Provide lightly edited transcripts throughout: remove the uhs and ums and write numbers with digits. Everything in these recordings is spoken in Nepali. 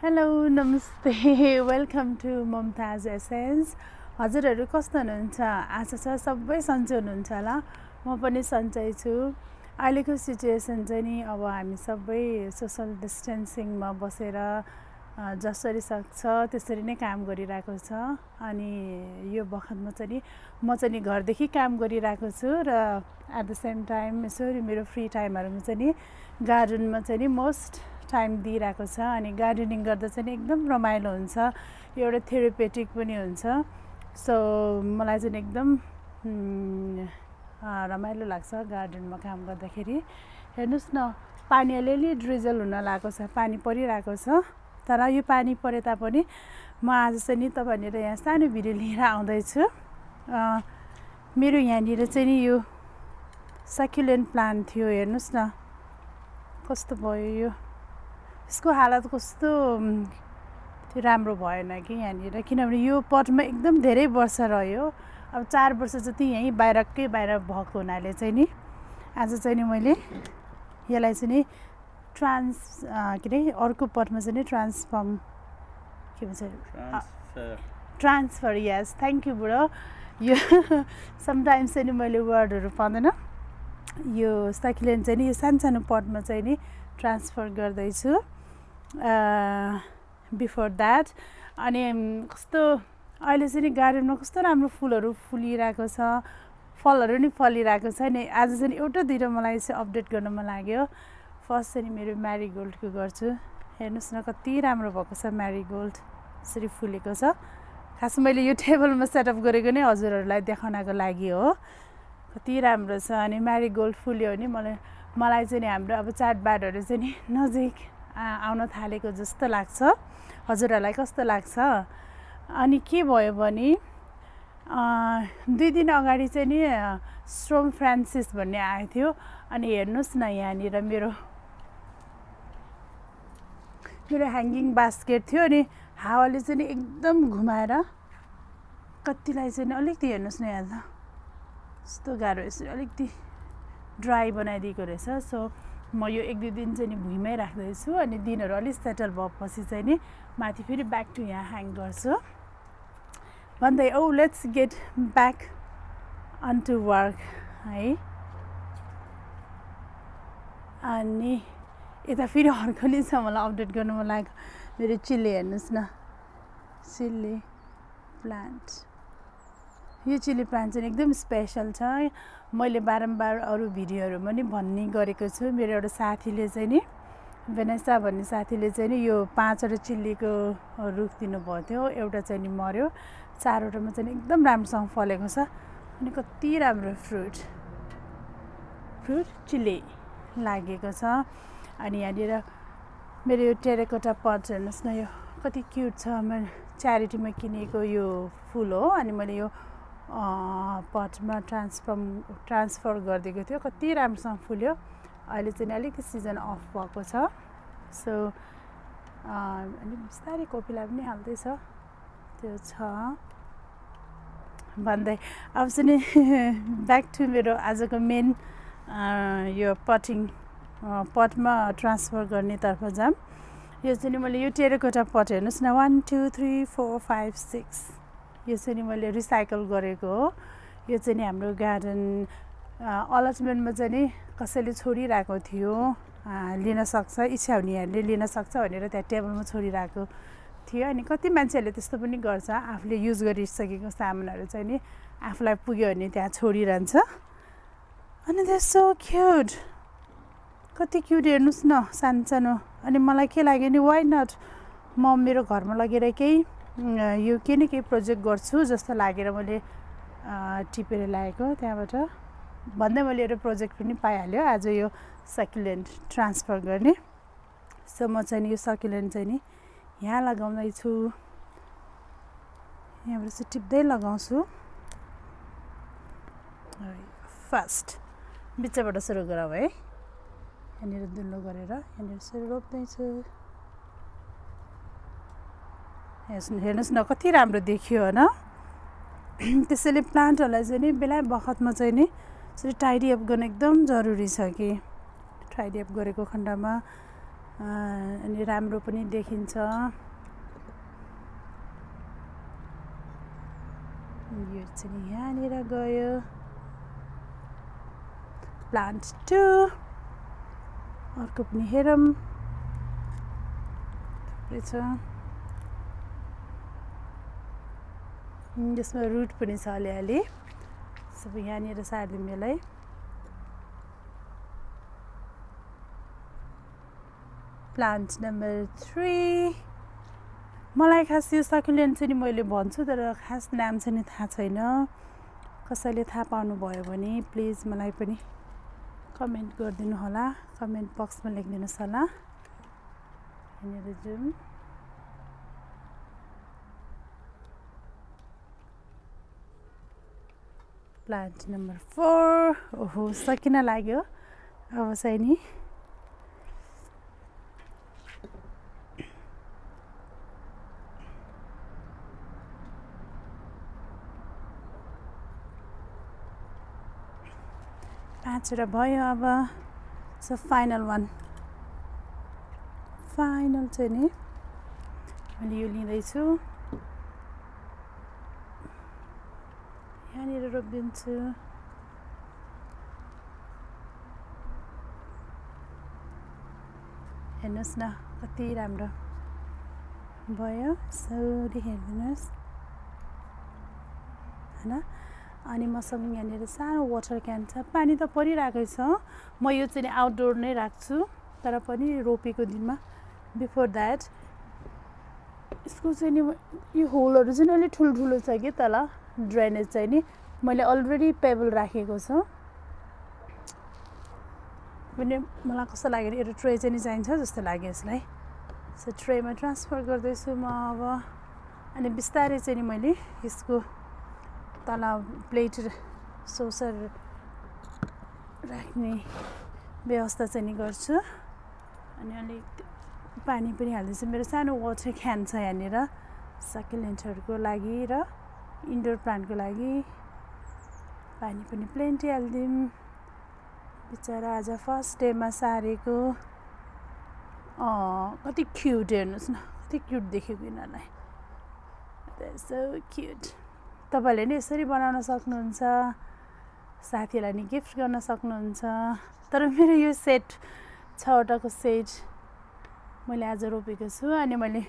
हेलो नमस्ते वेलकम टु ममताज एसेन्स। हजुरहरू कस्तो हुनुहुन्छ? आशा छ सबै सन्चै हुनुहुन्छ होला। म पनि सन्चै छु। अहिलेको सिचुएसन चाहिँ नि अब हामी सबै सोसल डिस्टेन्सिङमा बसेर जसरी सक्छ त्यसरी नै काम गरिरहेको छ। अनि यो बखतमा चाहिँ म चाहिँ घरदेखि काम गरिरहेको छु र एट द सेम टाइम यसरी मेरो फ्री टाइमहरूमा चाहिँ गार्डनमा चाहिँ मोस्ट टाइम दिइरहेको छ। अनि गार्डनिङ गर्दा चाहिँ एकदम रमाइलो हुन्छ, एउटा थेरापेटिक पनि हुन्छ। सो मलाई चाहिँ एकदम रमाइलो लाग्छ गार्डनमा काम गर्दाखेरि। हेर्नुहोस् न, पानी अलिअलि ड्रिजल हुन लागेको छ, पानी परिरहेको छ। तर यो पानी परे तापनि म आज चाहिँ नि तपाईँनिर यहाँ सानो भिडियो लिएर आउँदैछु। मेरो यहाँनिर चाहिँ नि यो सकुलेन्ट प्लान्ट थियो। हेर्नुहोस् न कस्तो भयो यो, यसको हालत कस्तो राम्रो भएन कि यहाँनिर, किनभने यो पटमा एकदम धेरै वर्ष रह्यो। अब 4 वर्ष जति यहीँ बाहिर भएको हुनाले चाहिँ नि आज चाहिँ नि मैले यसलाई चाहिँ नि के अरे अर्को पटमा चाहिँ नि के भन्छ ट्रान्सफर, यस थ्याङ्क यू बुढो। यो समटाइम्स चाहिँ नि मैले वर्डहरू पाउँदैन। यो सकुलेन्ट चाहिँ नि यो सानो पटमा चाहिँ नि ट्रान्सफर गर्दैछु बिफोर द्याट। अनि कस्तो अहिले चाहिँ नि गार्डनमा कस्तो राम्रो फुलहरू फुलिरहेको छ, फलहरू नि फलिरहेको छ नि। आज चाहिँ एउटा दुईवटा मलाई चाहिँ अपडेट गर्न मन लाग्यो। फर्स्ट चाहिँ मेरो म्यारिगोल्डको गर्छु। हेर्नुहोस् न कति राम्रो भएको छ, म्यारिगोल्ड यसरी फुलेको छ। खास मैले यो टेबलमा सेटअप गरेको नै हजुरहरूलाई देखाउनको लागि हो। कति राम्रो छ। अनि म्यारिगोल्ड फुल्यो भने मलाई चाहिँ नि हाम्रो अब चाडबाडहरू चाहिँ नि नजिक आउन थालेको जस्तो लाग्छ। हजुरहरूलाई कस्तो लाग्छ? अनि के भयो भने 2 दिन अगाडि चाहिँ नि स्ट्रोम फ्रान्सिस भन्ने आएको थियो। अनि हेर्नुहोस् न यहाँनिर मेरो ह्याङ्गिङ बास्केट थियो। अनि हावाले चाहिँ नि एकदम घुमाएर कतिलाई चाहिँ नि अलिकति हेर्नुहोस् न यहाँ त यस्तो गाह्रो यसरी अलिकति ड्राई बनाइदिएको रहेछ। सो म यो 1-2 दिन चाहिँ नि भुइँमै राख्दैछु। अनि दिनहरू अलिक सेटल भएपछि चाहिँ नि माथि फेरि ब्याक टु यहाँ ह्याङ गर्छु भन्दै। Let's get back on to work है। अनि यता फेरि अर्को नि छ मलाई अपडेट गर्नु मन लाग्यो। मेरो चिल्ली हेर्नुहोस् न, चिल्ली प्लान्ट। यो चिल्ली प्लान्ट चाहिँ एकदम स्पेसल छ। मैले बारम्बार अरू भिडियोहरूमा नि भन्ने गरेको छु। मेरो एउटा साथीले चाहिँ नि भेनेसा भन्ने साथीले चाहिँ नि यो 5वटा चिल्लीको रुख दिनुभएको थियो। एउटा चाहिँ नि मर्यो, 4वटामा चाहिँ एकदम राम्रोसँग फलेको छ। अनि कति राम्रो फ्रुट चिल्ली लागेको छ। अनि यहाँनिर मेरो यो टेराकोटा पट हेर्नुहोस् न, यो कति क्युट छ। मैले च्यारिटीमा किनेको यो फुल हो। अनि मैले यो पटमा ट्रान्सफर गरिदिएको थियो। कति राम्रोसँग फुल्यो। अहिले चाहिँ अलिकति सिजन अफ भएको छ। सो अनि बिस्तारै कोपिला पनि हाल्दैछ, त्यो छ भन्दै। अब चाहिँ नि ब्याक टु मेरो आजको मेन यो पटमा ट्रान्सफर गर्नेतर्फ जाऊँ। यो चाहिँ नि मैले यो टेराकोटा पट हेर्नुहोस् न, 1 2 3 4 5 6 यो चाहिँ नि मैले रिसाइकल गरेको हो। यो चाहिँ नि हाम्रो गार्डन अलचमेन्टमा चाहिँ नि कसैले छोडिरहेको थियो, लिन सक्छ, इच्छा हुनेहरूले लिन सक्छ भनेर त्यहाँ टेबलमा छोडिरहेको थियो। अनि कति मान्छेहरूले त्यस्तो पनि गर्छ, आफूले युज गरिसकेको सामानहरू चाहिँ नि आफूलाई पुग्यो भने त्यहाँ छोडिरहन्छ। अनि त्यो सो क्युट, कति क्युट हेर्नुहोस् न, सानो। अनि मलाई के लाग्यो नि, वाइ नट म मेरो घरमा लगेर केही यो केही न केही प्रोजेक्ट गर्छु जस्तो लागेर मैले टिपेर ल्याएको त्यहाँबाट भन्दै मैले एउटा प्रोजेक्ट पनि पाइहाल्यो आज यो सकुलेन्ट ट्रान्सफर गर्ने। सो म चाहिँ यो सकुलेन्ट चाहिँ नि यहाँ लगाउँदैछु। यहाँबाट चाहिँ टिप्दै लगाउँछु। फर्स्ट बिचबाट सुरु गरौँ है। यहाँनिर दुलो गरेर यहाँनिर सुरु रोप्दैछु। हेर्नुहोस् न कति राम्रो देखियो होइन। त्यसैले प्लान्टहरूलाई चाहिँ नि बेला बखतमा चाहिँ नि यसरी टाइडी अप गर्न एकदम जरुरी छ कि टाइडी अप गरेको खण्डमा अनि राम्रो पनि देखिन्छ। यो चाहिँ यहाँनिर गयो प्लान्ट 2 अर्को पनि हेरौँ छ यसमा रुट पनि छ अलिअलि सब यहाँनिर सार्दिउँ यसलाई। प्लान्ट नम्बर 3 मलाई खास यो सकुलेन्ट चाहिँ मैले भन्छु तर खास नाम चाहिँ थाहा छैन। कसैले थाहा पाउनु भयो भने प्लिज मलाई पनि कमेन्ट गरिदिनु होला, कमेन्ट बक्समा लेखिदिनुस् होला। यहाँनिर जाउँ प्लान्ट नम्बर 4 ओहो सकिन लाग्यो अब चाहिँ नि पाँचवटा भयो। अब सो फाइनल वान फाइनल चाहिँ नि मैले यो लिँदैछु यहाँनिर रोपिदिन्छु। हेर्नुहोस् न कति राम्रो भयो यसरी हेरिदिनुहोस् हैन। अनि मसँग यहाँनिर सानो वाटर क्यान छ, पानी त परिरहेकै छ। म यो चाहिँ आउटडोर नै राख्छु तर पनि रोपेको दिनमा बिफोर द्याट यसको चाहिँ नि यो होलहरू चाहिँ अलि ठुल्ठुलो छ कि तल ड्रेनेज चाहिँ नि मैले अलरेडी पेबल राखेको छु। पनि मलाई कस्तो लाग्यो एउटा ट्रे चाहिँ नि चाहिन्छ जस्तो लाग्यो यसलाई। सो ट्रेमा ट्रान्सफर गर्दैछु म अब। अनि बिस्तारै चाहिँ नि मैले यसको तल प्लेट सोसर राख्ने व्यवस्था चाहिँ नि गर्छु। अनि अलिक पानी पनि हाल्दैछु। मेरो सानो वाटर क्यान छ यहाँनिर सकुलेन्टहरूको लागि र इन्डोर प्लान्टको लागि। पानी पनि प्लेन्टी हालिदिउँ। बिचरा आज फर्स्ट डेमा सारेको कति क्युट हेर्नुहोस् न कति क्युट देखेको यिनीहरूलाई सो क्युट। तपाईँले नि यसरी बनाउन सक्नुहुन्छ, साथीलाई नि गिफ्ट गर्न सक्नुहुन्छ। तर मेरो यो सेट 6वटाको सेट मैले आज रोपेको छु। अनि मैले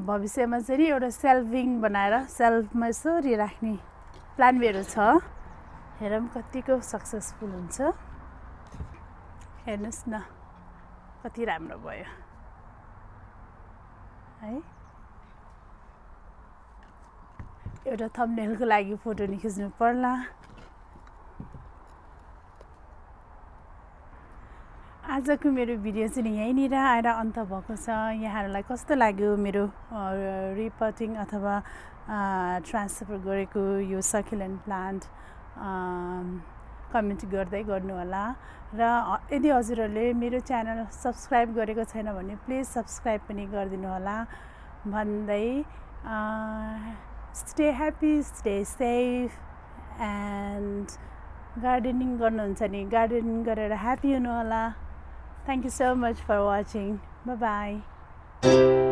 भविष्यमा चाहिँ नि एउटा सेल्भिङ बनाएर सेल्फमा यसरी राख्ने प्लान मेरो छ। हेरौँ कतिको सक्सेसफुल हुन्छ। हेर्नुहोस् न कति राम्रो भयो है। एउटा थम्बनेलको लागि फोटो नि खिच्नु पर्ला। आजको मेरो भिडियो चाहिँ यहीँनिर आएर अन्त भएको छ। यहाँहरूलाई कस्तो लाग्यो मेरो रिपोटिङ अथवा ट्रान्सफर गरेको यो सकुलेन्ट प्लान्ट कमेन्ट गर्दै गर्नु होला। र यदि हजुरहरूले मेरो च्यानल सब्सक्राइब गरेको छैन भने प्लिज सब्सक्राइब पनि गरिदिनु होला भन्दै stay happy stay safe and gardening गर्नुहुन्छ नि गार्डनिङ गरेर ह्याप्पी हुनु होला। Thank you so much for watching. Bye bye.